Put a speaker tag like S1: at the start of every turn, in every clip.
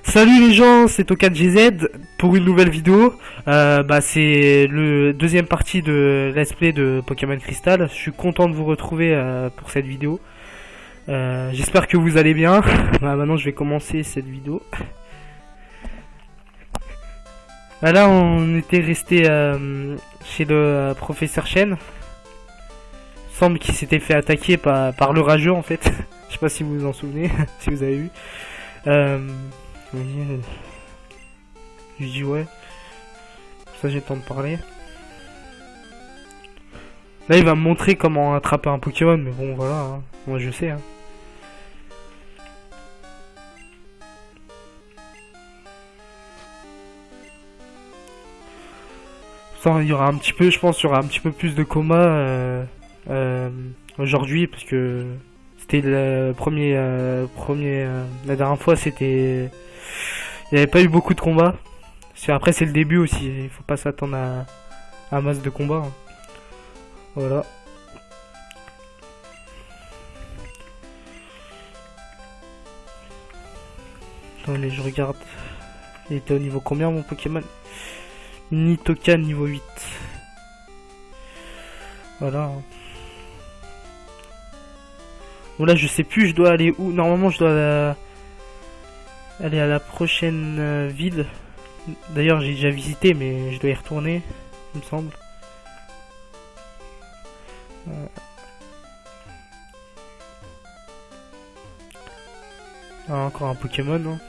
S1: Salut les gens, c'est Tokan GZ pour une nouvelle vidéo. C'est le deuxième partie de Let's Play de Pokémon Crystal. Je suis content de vous retrouver pour cette vidéo. J'espère que vous allez bien. Maintenant je vais commencer cette vidéo. Là on était resté chez le professeur Chen. Il semble qu'il s'était fait attaquer par le rageux en fait. Je sais pas si vous vous en souvenez, si vous avez vu. Je dis ouais. Ça j'ai le temps de parler. Là il va me montrer comment attraper un Pokémon, mais bon voilà, hein. Moi je sais. Hein. Ça, il y aura un petit peu, je pense, il y aura un petit peu plus de combats aujourd'hui parce que c'était le premier, la dernière fois c'était, il n'y avait pas eu beaucoup de combats. Après c'est le début aussi, il faut pas s'attendre à un masse de combats. Hein. Voilà. Attendez, je regarde. Il était au niveau combien mon Pokémon? Nidokan niveau 8. Voilà. Bon là je sais plus, je dois aller où. Normalement je dois aller à la prochaine ville. D'ailleurs j'ai déjà visité mais je dois y retourner, il me semble. Encore un Pokémon. Hein.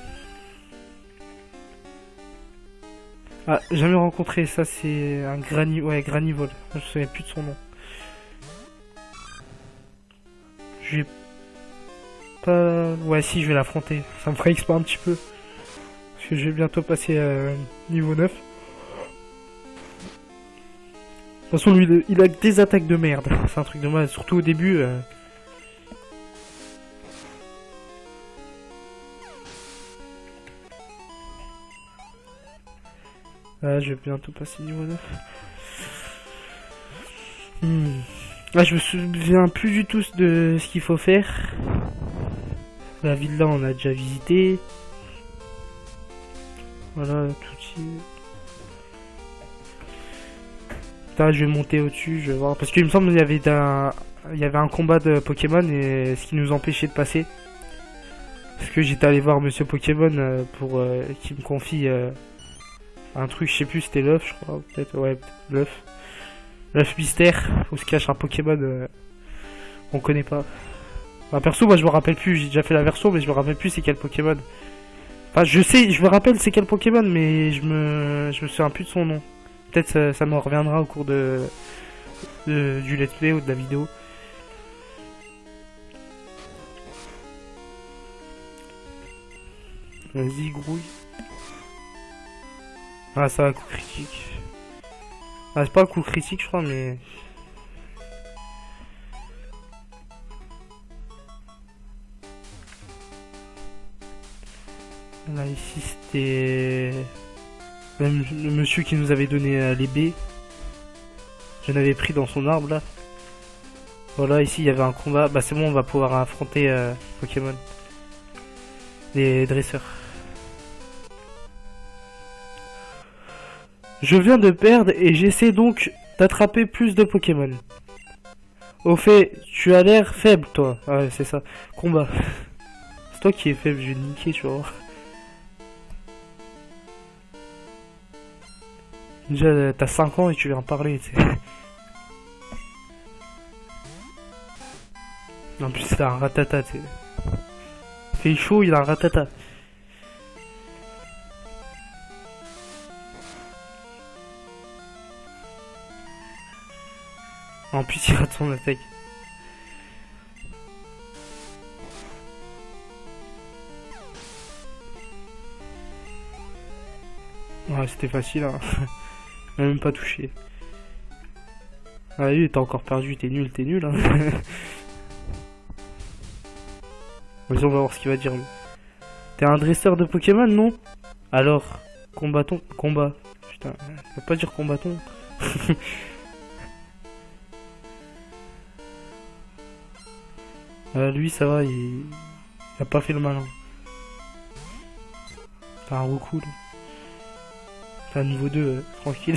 S1: Ah, jamais rencontré, ça c'est un Granivol. Je me souviens plus de son nom. J'ai pas... Ouais si, je vais l'affronter. Ça me fera expo un petit peu. Parce que je vais bientôt passer niveau 9. De toute façon, lui, il a des attaques de merde. C'est un truc de mal, surtout au début. Je vais bientôt passer niveau 9. Là, je me souviens plus du tout de ce qu'il faut faire. La ville là, on a déjà visité. Voilà, tout y... Là, je vais monter au-dessus, je vais voir. Parce qu'il me semble qu'il y avait un combat de Pokémon et ce qui nous empêchait de passer. Parce que j'étais allé voir Monsieur Pokémon pour qu'il me confie un truc, je sais plus, c'était l'œuf, je crois. Peut-être, ouais, l'œuf. L'œuf mystère, où se cache un Pokémon on connaît pas. Enfin, perso, moi je me rappelle plus, j'ai déjà fait la version, mais je me rappelle plus c'est quel Pokémon. Enfin, je sais, je me rappelle c'est quel Pokémon, mais je me souviens plus de son nom. Peut-être ça me reviendra au cours du let's play ou de la vidéo. Vas-y, grouille. Ah, ça va, coup critique. Ah, c'est pas un coup critique, je crois, mais... Là, ici, c'était... Le monsieur qui nous avait donné les baies. J'en avais pris dans son arbre, là. Voilà, ici, il y avait un combat. Bah, c'est bon, on va pouvoir affronter Pokémon. Les dresseurs. Je viens de perdre et j'essaie donc d'attraper plus de Pokémon. Au fait, tu as l'air faible, toi. Ah ouais, c'est ça. Combat. C'est toi qui es faible, je vais te niquer, tu vois. Déjà, t'as 5 ans et tu viens en parler, tu sais. En plus, t'as un ratata, tu sais. Il fait chaud, il a un ratata. En plus, il rate son attaque. Ouais, c'était facile, hein. Il m'a même pas touché. Ah, lui, t'as encore perdu, t'es nul, hein. Vas-y, on va voir ce qu'il va dire, lui. T'es un dresseur de Pokémon, non? Alors, combatton, combat. Putain, il va pas dire combatton. Lui, ça va, il a pas fait le malin. T'as un Roucoule. T'as un niveau 2, tranquille.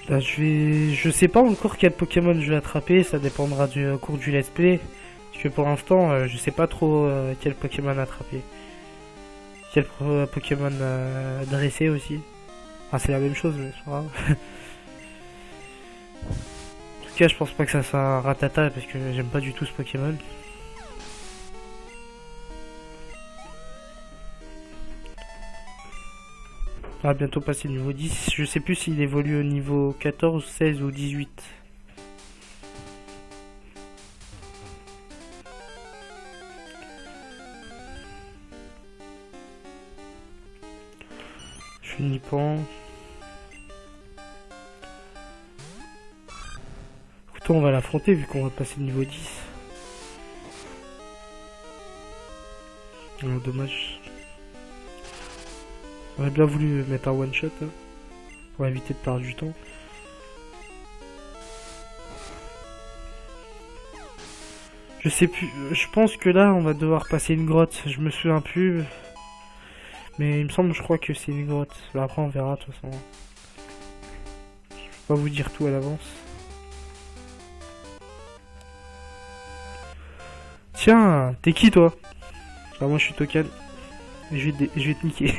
S1: Là, je sais pas encore quel Pokémon je vais attraper, ça dépendra du cours du let's play. Parce que pour l'instant, je sais pas trop quel Pokémon attraper. Quel Pokémon dresser aussi. Enfin, c'est la même chose, mais c'est pas grave. En tout cas, je pense pas que ça soit un Rattata parce que j'aime pas du tout ce Pokémon. On va bientôt passer le niveau 10. Je sais plus s'il évolue au niveau 14, 16 ou 18. Chenipan. Écoute, on va l'affronter vu qu'on va passer le niveau 10. Oh, dommage. J'aurais bien voulu mettre un one shot hein, pour éviter de perdre du temps. Je sais plus, je pense que là on va devoir passer une grotte, je me souviens plus. Mais il me semble, je crois que c'est une grotte. Là, après on verra de toute façon. Je peux pas vous dire tout à l'avance. Tiens, t'es qui toi? Ah, moi je suis Tokan. Je vais te niquer.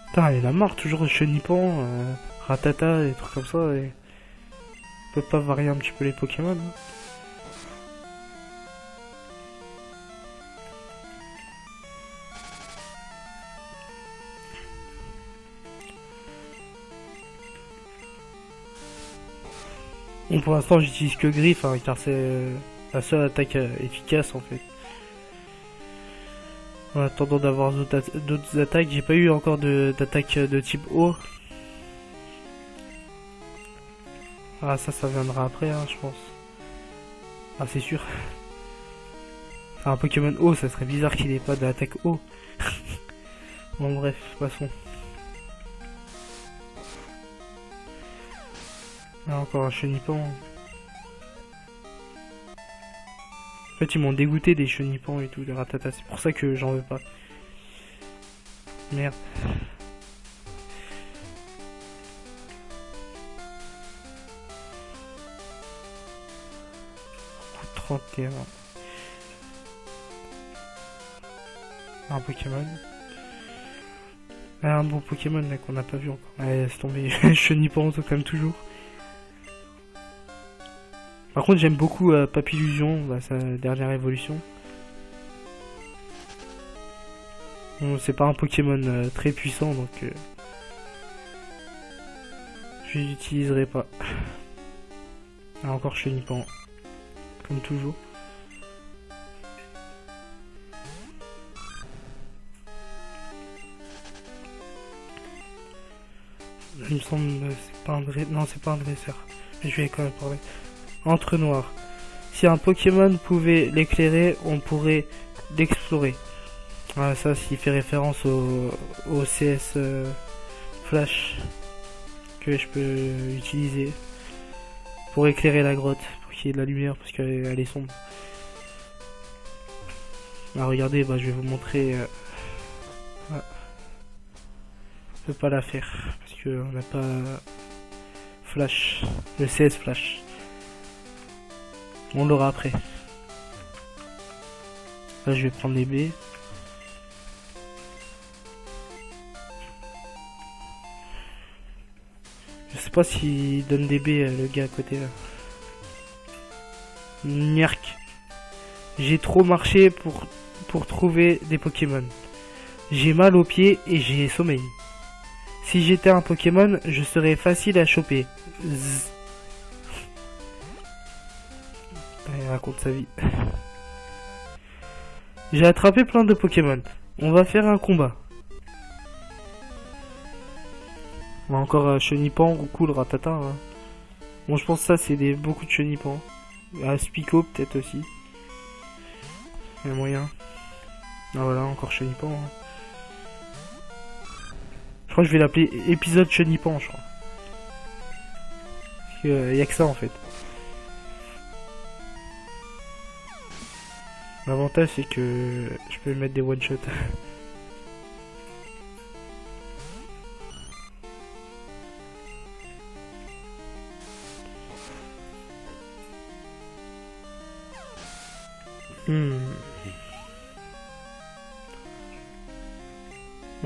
S1: Putain, il a marre toujours de Chenipan, Rattata, des trucs comme ça. Et... on peut pas varier un petit peu les Pokémon hein. Bon, pour l'instant j'utilise que Griffe hein, car c'est la seule attaque efficace en fait. En attendant d'avoir d'autres attaques, j'ai pas eu encore d'attaque de type eau. Ah ça viendra après hein, je pense. Ah c'est sûr. Enfin, un Pokémon eau, ça serait bizarre qu'il ait pas d'attaque eau. Bon bref, passons. Ah, encore un Chenipan. En fait ils m'ont dégoûté des Chenipans et tout, des Rattata, c'est pour ça que j'en veux pas. Merde. 31. Un Pokémon. Ah, un bon Pokémon là qu'on n'a pas vu encore. Allez, laisse tomber. Chenipan comme toujours. Par contre j'aime beaucoup Papillusion, bah, sa dernière évolution. Bon, c'est pas un Pokémon très puissant donc je l'utiliserai pas. Ah, encore Chenipan. Comme toujours. Il me semble c'est pas un dresseur. Non, c'est pas un dresseur. Mais je vais quand même parler. Entre noir. Si un Pokémon pouvait l'éclairer, on pourrait l'explorer. Ah, ça, s'il fait référence au CS Flash que je peux utiliser pour éclairer la grotte, pour qu'il y ait de la lumière, parce qu'elle est sombre. Ah, regardez, bah, je vais vous montrer. Ah. Je peux pas la faire parce qu'on n'a pas Flash, le CS Flash. On l'aura après. Là, je vais prendre les baies. Je sais pas s'il donne des baies, le gars à côté là. Nyark. J'ai trop marché pour trouver des Pokémon. J'ai mal aux pieds et j'ai sommeil. Si j'étais un Pokémon, je serais facile à choper. Zzz. Il raconte sa vie. J'ai attrapé plein de Pokémon. On va faire un combat. On a encore Chenipan, Roucoule, Rattata. Hein. Bon, je pense que ça, c'est beaucoup de Chenipan. Spico, peut-être aussi. Il y a moyen. Ah voilà, encore Chenipan. Hein. Je crois que je vais l'appeler épisode Chenipan, je crois. Parce que, y a que ça en fait. L'avantage c'est que je peux mettre des one-shots.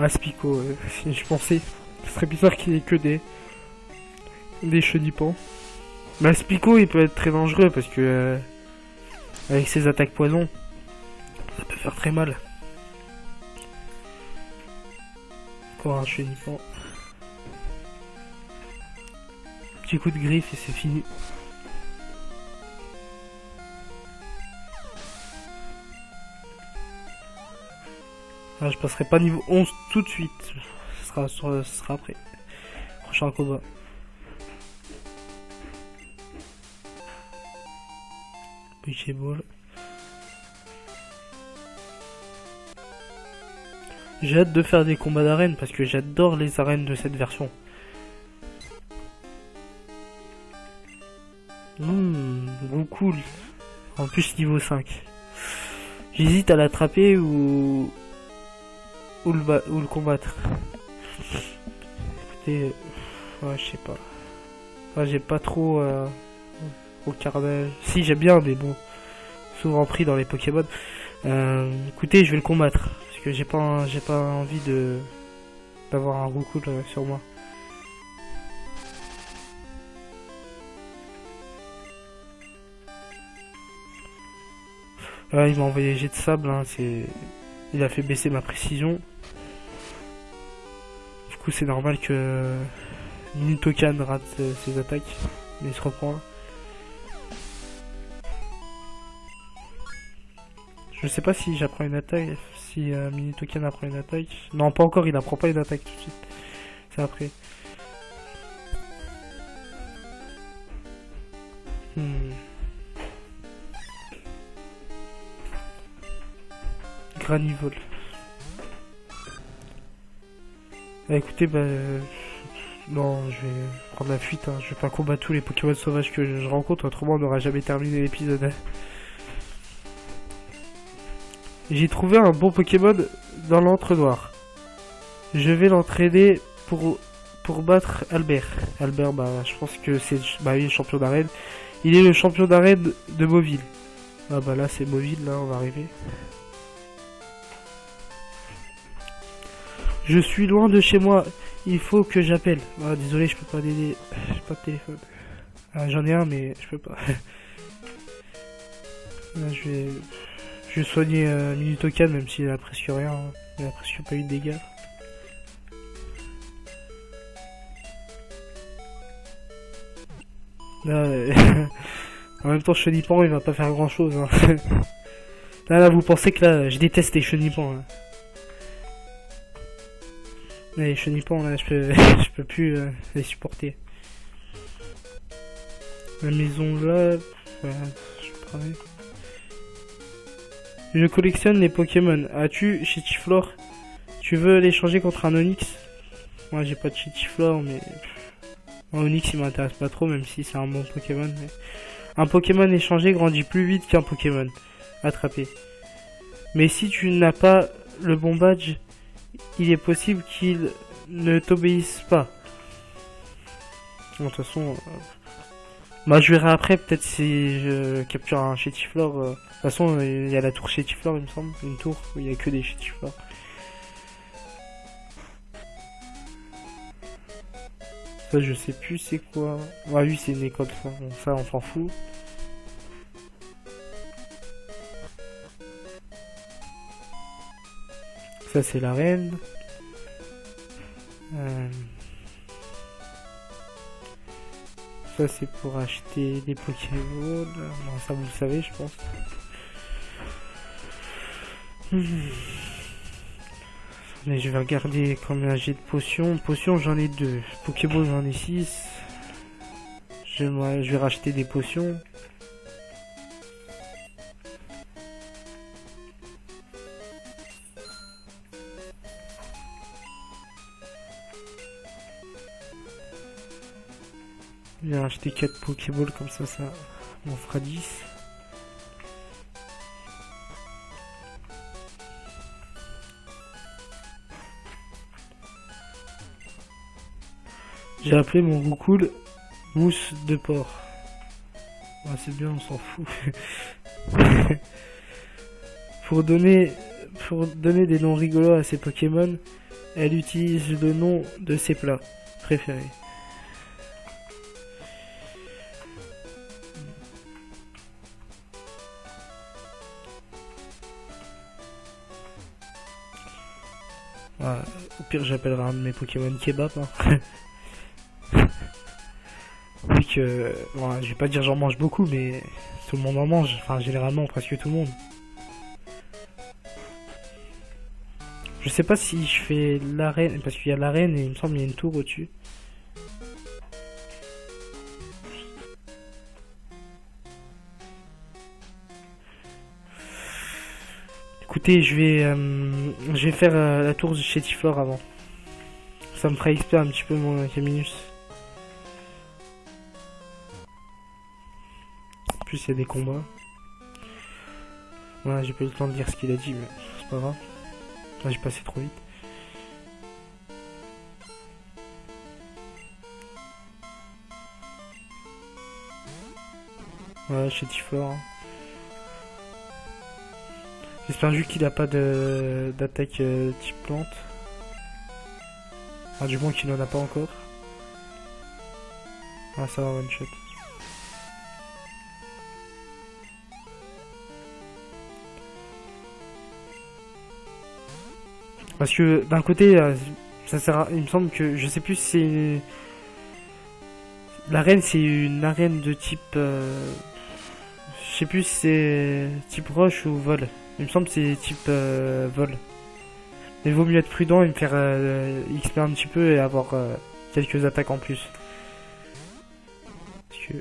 S1: Spico, si je pensais, ce serait bizarre qu'il ait que des chenipans. Spico il peut être très dangereux parce que avec ses attaques poison, ça peut faire très mal. Encore un chenipan. Petit coup de griffe et c'est fini. Ah, je passerai pas niveau 11 tout de suite. Ce sera après. Prochain combat. Pokéball. J'ai hâte de faire des combats d'arène parce que j'adore les arènes de cette version. Cool. En plus niveau 5. J'hésite à l'attraper ou le combattre. Écoutez, ouais, je sais pas. Ouais, j'ai pas trop au carnage. Si j'aime bien, mais bon, souvent pris dans les Pokémon. Écoutez, je vais le combattre parce que j'ai pas envie d'avoir un Roucoule sur moi. Il m'a envoyé jet de sable, hein, il a fait baisser ma précision. Du coup, c'est normal que Nidoking rate ses attaques, mais il se reprend. Je sais pas si j'apprends une attaque, si Nidoking apprend une attaque. Non, pas encore, il apprend pas une attaque tout de suite. C'est après. Granivol. Écoutez, non, je vais prendre la fuite. Hein. Je vais pas combattre tous les Pokémon sauvages que je rencontre, autrement on n'aura jamais terminé l'épisode. J'ai trouvé un bon Pokémon dans l'entre-noir. Je vais l'entraîner pour battre Albert. Albert, je pense que c'est oui, le champion d'arène. Il est le champion d'arène de Mauville. Ah là c'est Mauville, là on va arriver. Je suis loin de chez moi, il faut que j'appelle. Ah, désolé, je peux pas t'aider. J'ai pas de téléphone. Ah, j'en ai un, mais je peux pas. Là, je vais soigner Minutokan, même s'il a presque rien. Hein. Il a presque pas eu de dégâts. Là, en même temps, Chenipan, il va pas faire grand chose. Hein. Là, vous pensez que là, je déteste les Chenipan. Hein. Les Chenipan, là, je peux plus les supporter. La maison là, je collectionne les Pokémon. As-tu Chichiflore? Tu veux l'échanger contre un Onix? Moi, j'ai pas de Chichiflore, mais Onix, il m'intéresse pas trop, même si c'est un bon Pokémon. Mais... un Pokémon échangé grandit plus vite qu'un Pokémon attrapé. Mais si tu n'as pas le bon badge, il est possible qu'il ne t'obéisse pas. Bon, de toute façon, je verrai après, peut-être si je capture un Chichiflore. De toute façon, il y a la tour Chichiflore, il me semble. Une tour où il n'y a que des Chichiflore. Ça, je sais plus c'est quoi. Ah oui, c'est une école, ça. Bon, ça, on s'en fout. Ça, c'est l'arène. Ça, c'est pour acheter des Pokéballs. Non, ça, vous le savez, je pense. Mais je vais regarder combien j'ai de potions. Potions, j'en ai 2. Pokéball, j'en ai 6. Je vais racheter des potions. Je vais acheter 4 Pokéballs comme ça m'en fera 10. J'ai appelé mon Roucoule mousse de porc. Ah, c'est bien, on s'en fout. pour donner des noms rigolos à ses Pokémon, elle utilise le nom de ses plats préférés. Ah, au pire, j'appellerai un de mes Pokémon Kebab. Hein. Vu que, bon, je vais pas dire j'en mange beaucoup, mais tout le monde en mange. Enfin, généralement, presque tout le monde. Je sais pas si je fais l'arène, parce qu'il y a l'arène et il me semble qu'il y a une tour au-dessus. Écoutez, je vais faire la tour de chez Tiflor avant. Ça me fera XP un petit peu mon Caminus. En plus, il y a des combats. Voilà, j'ai pas eu le temps de dire ce qu'il a dit, mais c'est pas grave. Là, j'ai passé trop vite. Voilà, chez Tiflor. Hein. J'espère juste qu'il a pas d'attaque type plante. Enfin, du moins qu'il n'en a pas encore. Ah, ça va, one shot. Parce que d'un côté, ça sert à... il me semble que je sais plus si c'est l'arène, c'est une arène de type je sais plus si c'est type roche ou vol. Il me semble que c'est type vol. Mais il vaut mieux être prudent et me faire XP un petit peu et avoir quelques attaques en plus. Parce que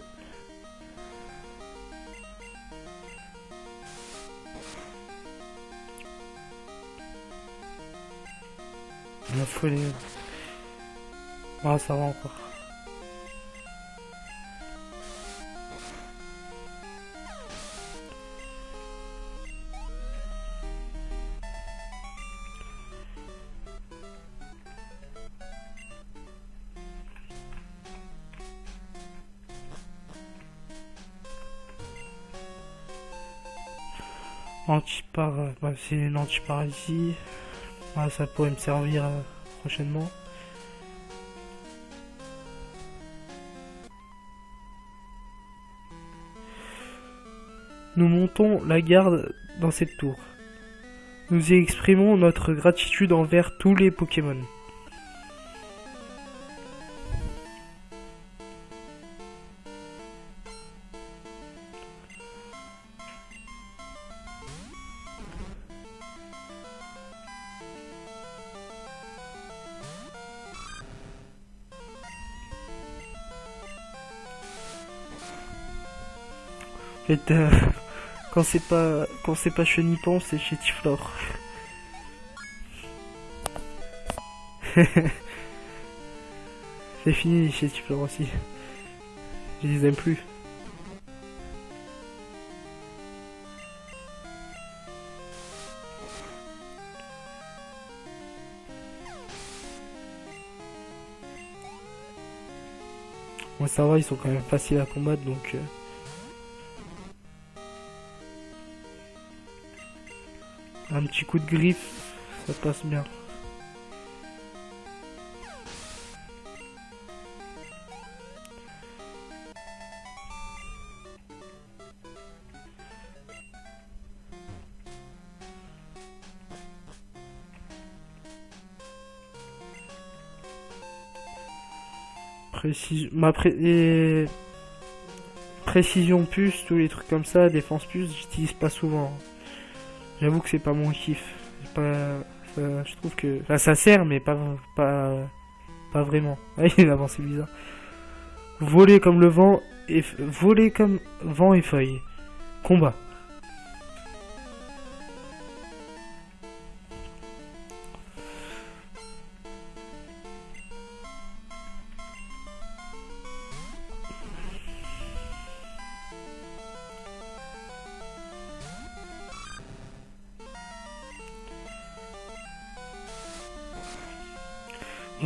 S1: il m'a faut les... Ah, ça va encore. Bah, c'est une antiparalysie. Ah, ça pourrait me servir prochainement. Nous montons la garde dans cette tour. Nous y exprimons notre gratitude envers tous les Pokémon. Et quand c'est pas Chenipan, c'est chez Tiflor. C'est fini chez Tiflor aussi. Je les aime plus. Bon, ça va, ils sont quand même faciles à combattre donc. Un petit coup de griffe, ça passe bien. Précision puce, tous les trucs comme ça, défense puce, j'utilise pas souvent. J'avoue que c'est pas mon kiff. Je trouve que... Enfin, ça sert, mais pas vraiment. Ah, il avance, c'est bizarre. Voler comme le vent et... Voler comme vent et feuille. Combat.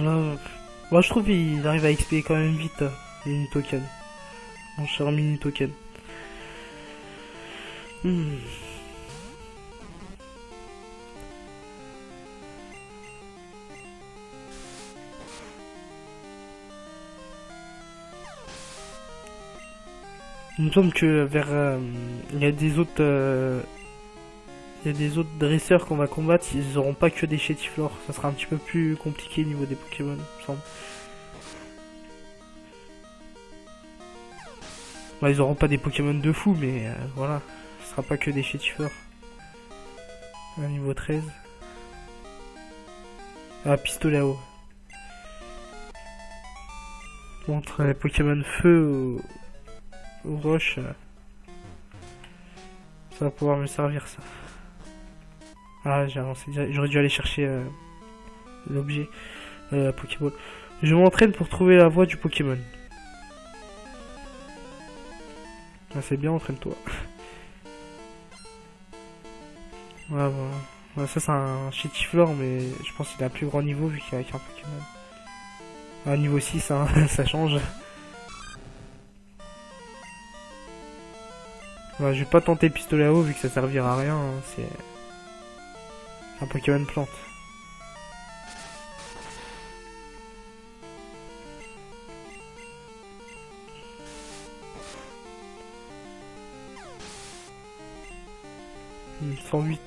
S1: Voilà. Moi je trouve qu'il arrive à XP quand même vite, les Token. Mon cher mini token. Hmm. Il me semble que vers il y a des autres il y a des autres dresseurs qu'on va combattre, ils auront pas que des chétiflores, ça sera un petit peu plus compliqué au niveau des Pokémon, il me semble. Bah, ils auront pas des Pokémon de fou, mais voilà, ce sera pas que des chétiflores. À niveau 13. Ah, pistolet à eau. Entre les Pokémon feu ou roche, ça va pouvoir me servir ça. Ah, j'ai avancé direct. J'aurais dû aller chercher l'objet, la Pokéball. Je m'entraîne pour trouver la voie du Pokémon. Ah, c'est bien, entraîne-toi. Voilà, voilà. Ouais, ça c'est un Chétiflore, mais je pense qu'il a un plus grand niveau vu qu'il est avec un Pokémon. Ah, niveau 6, hein, ça change. Ouais, je vais pas tenter pistolet à eau vu que ça servira à rien. Hein, c'est un Pokémon plante. Hmm, 108,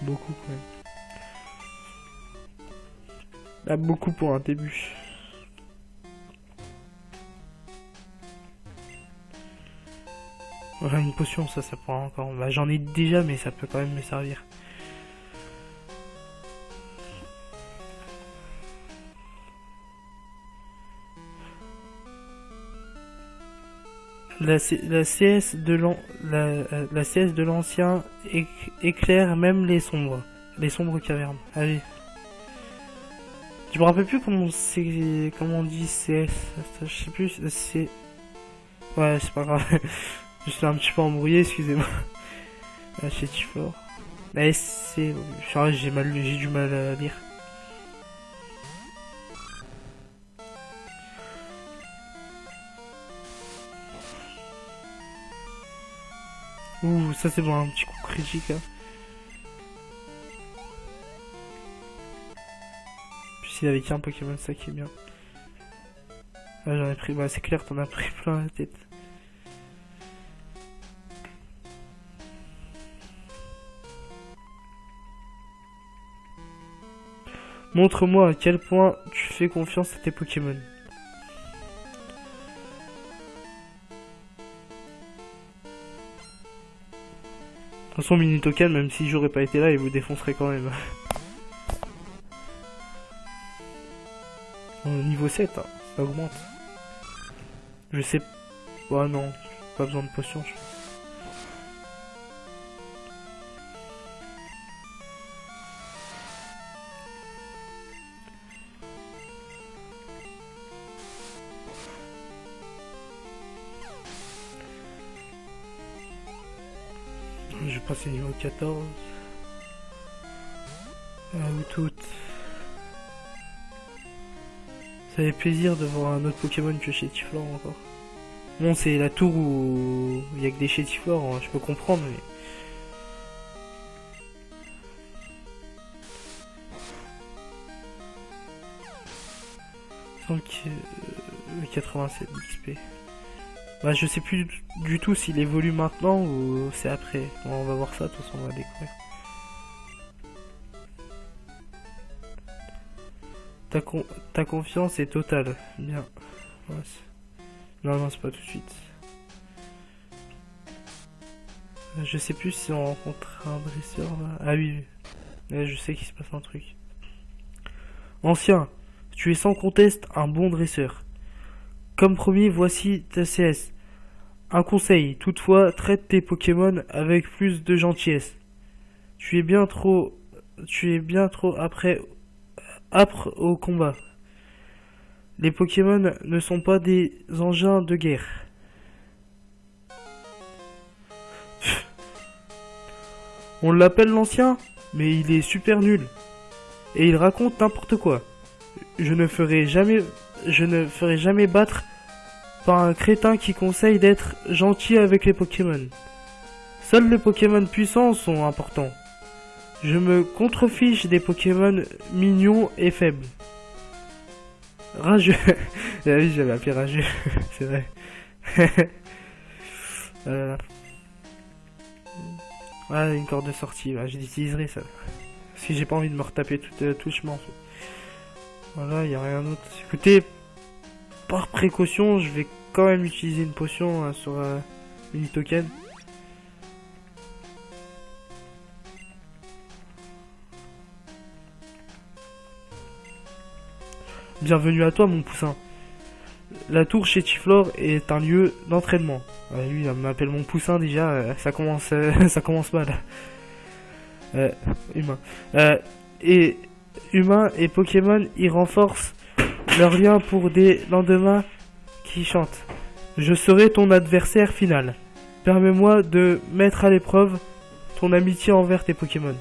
S1: beaucoup quand même. Ah, beaucoup pour un début. Voilà, une potion, ça pourra encore. Bah, j'en ai déjà, mais ça peut quand même me servir. La CS de la CS de l'ancien éclaire même les sombres cavernes. Allez. Je me rappelle plus comment on dit CS. Je sais plus. C'est ouais, c'est pas grave. Je suis un petit peu embrouillé, excusez-moi. La Chétiflore. La SC. J'ai du mal à lire. Ouh, ça c'est bon, un petit coup critique là. Puis s'il avait qu'un Pokémon, ça qui est bien. Ah, j'en ai pris, bah c'est clair, t'en as pris plein la tête. Montre-moi à quel point tu fais confiance à tes Pokémon. De toute façon, Mini Token, même si j'aurais pas été là, il vous défoncerait quand même. Niveau 7, hein, ça augmente. Je sais. Oh non, pas besoin de potion, je pense. Je vais passer niveau 14. Ah, ou toutes. Ça fait plaisir de voir un autre Pokémon que Chétiflore encore. Bon, c'est la tour où il y a que des Chétiflores, hein, je peux comprendre, mais. Donc, 87 XP. Bah, je sais plus du tout s'il évolue maintenant ou c'est après. Bon, on va voir ça, de toute façon, on va découvrir. Ta confiance est totale. Bien. Ouais, non, non, c'est pas tout de suite. Je sais plus si on rencontre un dresseur là. Ah oui, oui. Je sais qu'il se passe un truc. Ancien, tu es sans conteste un bon dresseur. Comme promis, voici ta CS. Un conseil, toutefois, traite tes Pokémon avec plus de gentillesse. Tu es bien trop âpre au combat. Les Pokémon ne sont pas des engins de guerre. On l'appelle l'ancien, mais il est super nul. Et il raconte n'importe quoi. je ne ferai jamais battre par un crétin qui conseille d'être gentil avec les Pokémon. Seuls les Pokémon puissants sont importants. Je me contrefiche des Pokémon mignons et faibles. Rageux. Ah oui, j'avais appelé rageux, c'est vrai. Ah, une corde de sortie, bah, je l'utiliserai ça. Parce que j'ai pas envie de me retaper tout le chemin en fait. Voilà, il n'y a rien d'autre. Écoutez, par précaution, je vais quand même utiliser une potion sur une token. Bienvenue à toi, mon poussin. La tour chez Chiflor est un lieu d'entraînement. Lui, il m'appelle mon poussin déjà, ça commence mal. Humain. Et humains et Pokémon, ils renforcent leur lien pour des lendemains qui chantent. Je serai ton adversaire final. Permets-moi de mettre à l'épreuve ton amitié envers tes Pokémon.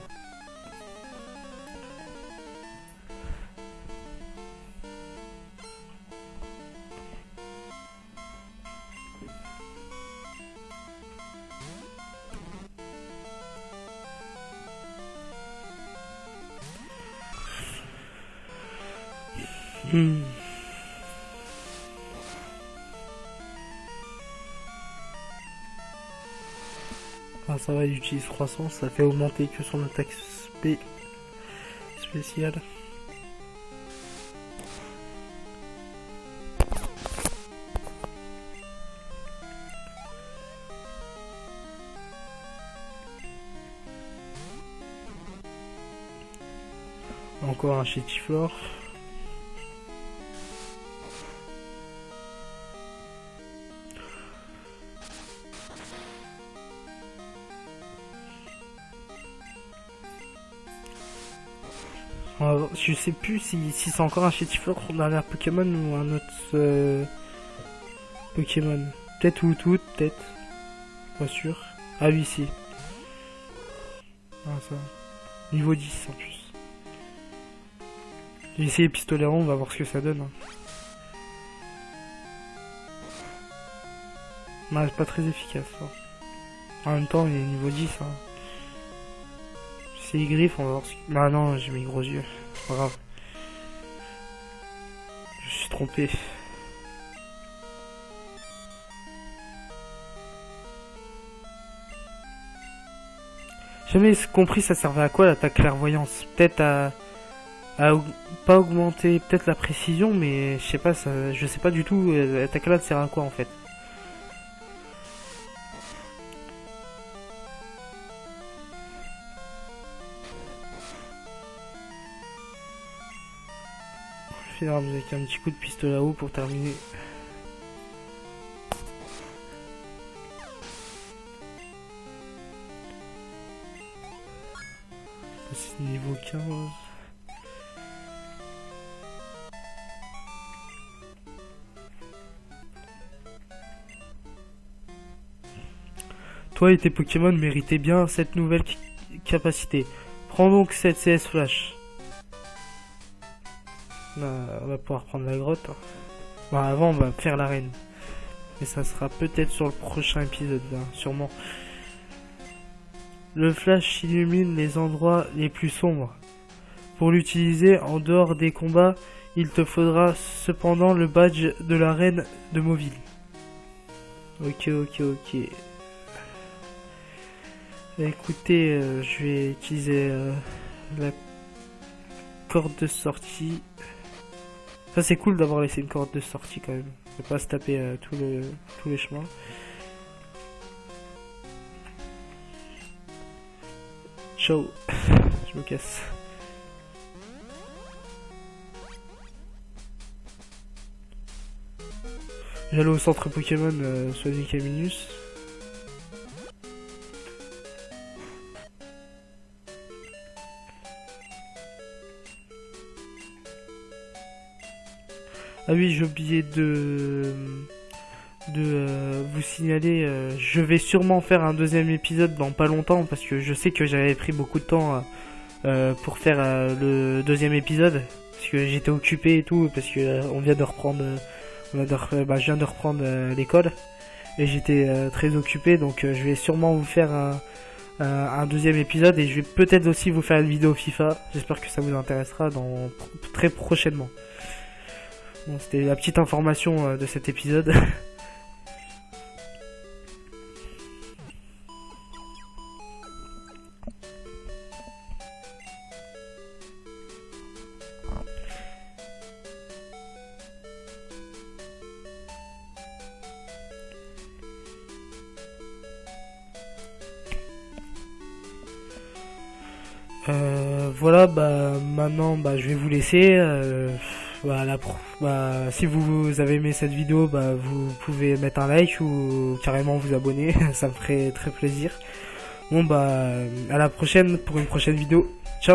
S1: Ah, ça va, il utilise croissance, ça fait augmenter que son attaque spéciale. Encore un Chétiflore. Je sais plus si c'est encore un Chétiflore dans l'air Pokémon ou un autre Pokémon. Peut-être Wootwoot, peut-être. Pas sûr. Ah oui, si. Ah, ça. Niveau 10 en plus. J'ai essayé Pistolet rond, on va voir ce que ça donne. Non, c'est pas très efficace. Hein. En même temps, il est niveau 10. Hein. C'est griffes, on va voir ce que... Ah non, j'ai mes gros yeux. C'est pas grave. Je suis trompé. Jamais compris ça servait à quoi l'attaque clairvoyance. Peut-être à pas augmenter peut-être la précision, mais je sais pas, ça, je sais pas du tout l'attaque là sert à quoi en fait. Je vais finir avec un petit coup de pistolet à eau pour terminer. C'est niveau 15. Toi et tes Pokémon méritaient bien cette nouvelle capacité. Prends donc cette CS Flash. Là, on va pouvoir prendre la grotte. Hein. Bon, avant, on va faire l'arène. Mais ça sera peut-être sur le prochain épisode, là, sûrement. Le flash illumine les endroits les plus sombres. Pour l'utiliser en dehors des combats, il te faudra cependant le badge de la reine de Mauville. Ok. Écoutez, je vais utiliser la corde de sortie. Ça c'est cool d'avoir laissé une corde de sortie quand même. Ne pas se taper tous les chemins. Ciao. Je me casse. J'allais au centre Pokémon Soisy Caminus. Ah oui, j'ai oublié de vous signaler, je vais sûrement faire un deuxième épisode dans pas longtemps parce que je sais que j'avais pris beaucoup de temps pour faire le deuxième épisode parce que j'étais occupé et tout, parce que on vient de reprendre, je viens de reprendre l'école et j'étais très occupé, donc je vais sûrement vous faire un deuxième épisode et je vais peut-être aussi vous faire une vidéo FIFA. J'espère que ça vous intéressera très prochainement. Bon, c'était la petite information de cet épisode. Voilà, maintenant je vais vous laisser. Si vous avez aimé cette vidéo, vous pouvez mettre un like ou carrément vous abonner, ça me ferait très plaisir. Bon à la prochaine pour une prochaine vidéo. Ciao.